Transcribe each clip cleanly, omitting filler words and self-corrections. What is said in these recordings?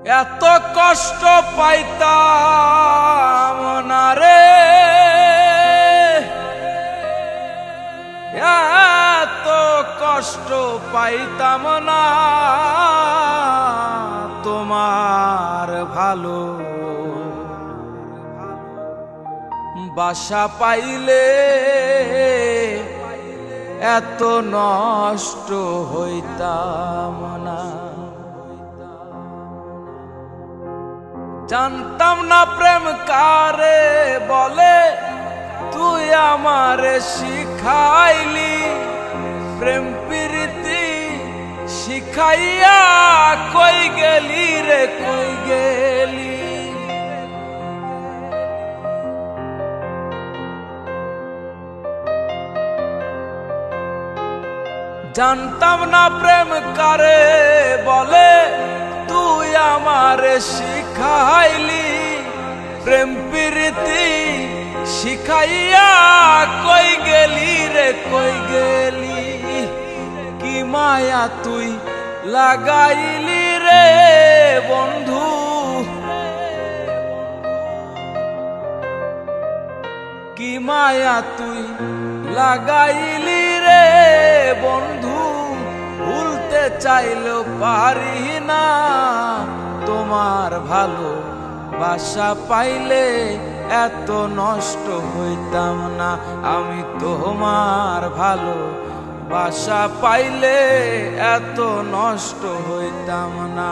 এত কষ্ট পাইতাম না রে, এত কষ্ট পাইতাম না তোমার ভালো বাসা পাইলে এত নষ্ট হইতাম না। জানতাম না প্রেম কারে বলে, তুই আমারে শিখাইলি প্রেম প্রীতি শিখাইয়া কই গেলি রে কই গেলি। জানতাম না প্রেম কারে বলে, তুই আমারে শিখাইলি প্রেম প্রীতি শিখাইয়া কই গেলি রে কই গেলি। কি মায়া তুই লাগাইলি রে বন্ধু, কি মায়া তুই লাগাইলি রে বন্ধু। ভুলতে চাইলেও পারি না তোমার ভালো বাসা পাইলে এত নষ্ট হইতাম না। আমি তোমার ভালো বাসা পাইলে এত নষ্ট হইতাম না।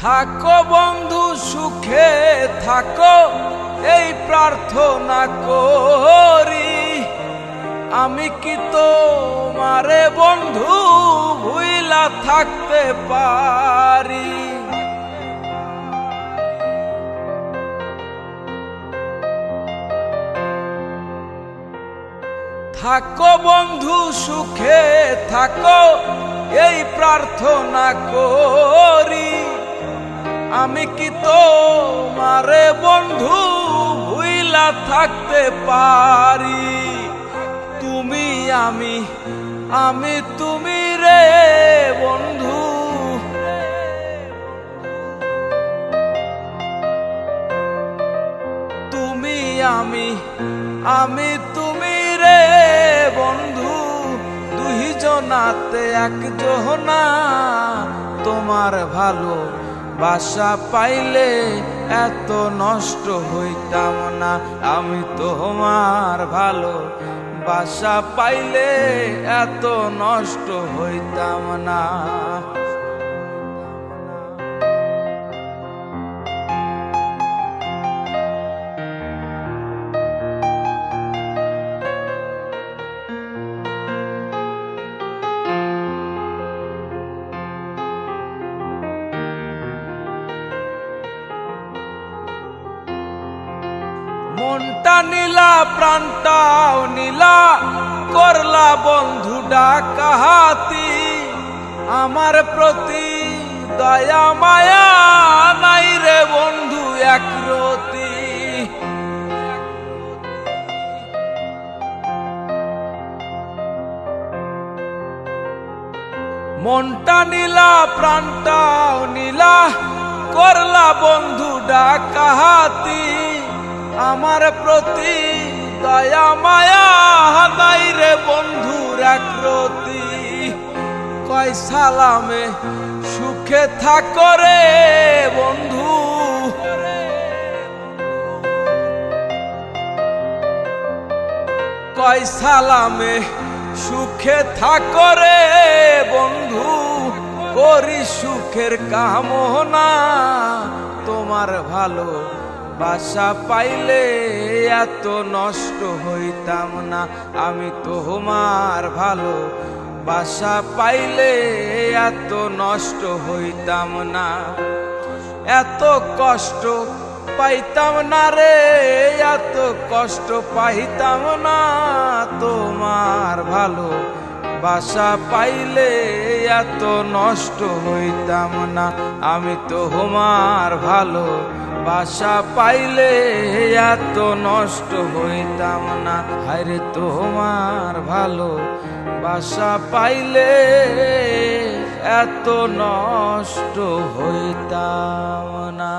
থাকো বন্ধু সুখে থাকো এই প্রার্থনা করি, আমি কি তোমারে বন্ধু ভুইলা থাকতে পারি। থাকো বন্ধু সুখে থাকো এই প্রার্থনা করি, আমি কি তোমারে বন্ধু ভুইলা থাকতে পারি। তুমি আমি আমি তুমি রে বন্ধু, তুমি আমি আমি তুমি রে বন্ধু। দুইজনাতে একজনা তোমার ভালো বাসা পাইলে এত নষ্ট হইতাম না। আমি তোমার ভালো বাসা পাইলে এত নষ্ট হইতাম না। মনটা নীলা প্রাণটাও নীলা করলা বন্ধু ডাকাহাতি। আমার প্রতি দয়া মায়া নাই রে বন্ধু একরতি। মনটা নীলা প্রাণটাও নীলা করলা বন্ধু ডাকাহাতি। আমার প্রতি দয়া মায়া নাই রে বন্ধুর একরতি। কয় সালামে সুখে থাকো রে বন্ধু, কয় সালামে সুখে থাকো রে বন্ধু। করি সুখের কামনা তোমার ভালো বাসা পাইলে এত নষ্ট হইতাম না। আমি তোমার ভালো বাসা পাইলে এত নষ্ট হইতাম না। এত কষ্ট পাইতাম না রে, এত কষ্ট পাইতাম না তোমার ভালো বাসা পাইলে এত নষ্ট হইতাম না। আমি তোমার ভালো বাসা পাইলে এত নষ্ট হইতাম না। হায়রে তোমার ভালো বাসা পাইলে এত নষ্ট হইতাম না।